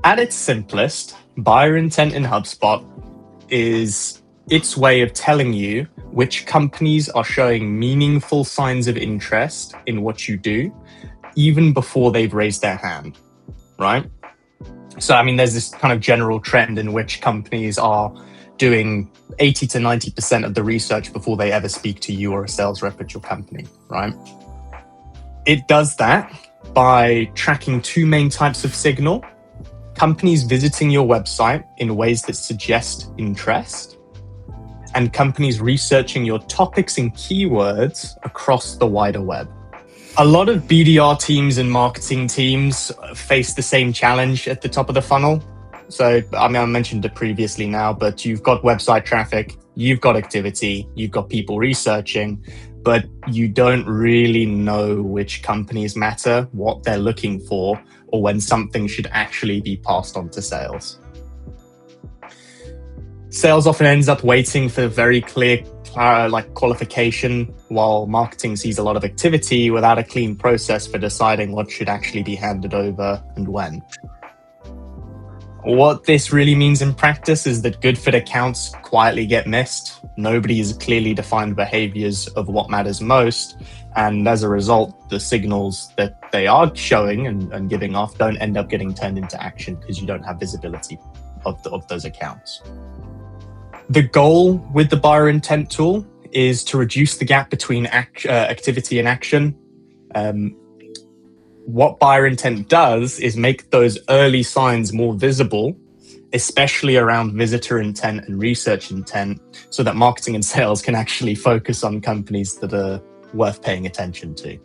At its simplest, buyer intent in HubSpot is its way of telling you which companies are showing meaningful signs of interest in what you do, even before they've raised their hand, right? So, I mean, there's this kind of general trend in which companies are doing 80 to 90% of the research before they ever speak to you or a sales rep at your company, right? It does that by tracking two main types of signal: companies visiting your website in ways that suggest interest, and companies researching your topics and keywords across the wider web. A lot of BDR teams and marketing teams face the same challenge at the top of the funnel. So, I mean, I mentioned it previously now, but you've got website traffic, you've got activity, you've got people researching, but you don't really know which companies matter, what they're looking for, or when something should actually be passed on to sales. Sales often ends up waiting for very clear qualification, while marketing sees a lot of activity without a clean process for deciding what should actually be handed over and when. What this really means in practice is that good fit accounts quietly get missed. Nobody has clearly defined behaviors of what matters most. And as a result, the signals that they are showing and giving off don't end up getting turned into action because you don't have visibility of those accounts. The goal with the buyer intent tool is to reduce the gap between activity and action. What buyer intent does is make those early signs more visible, especially around visitor intent and research intent, so that marketing and sales can actually focus on companies that are worth paying attention to.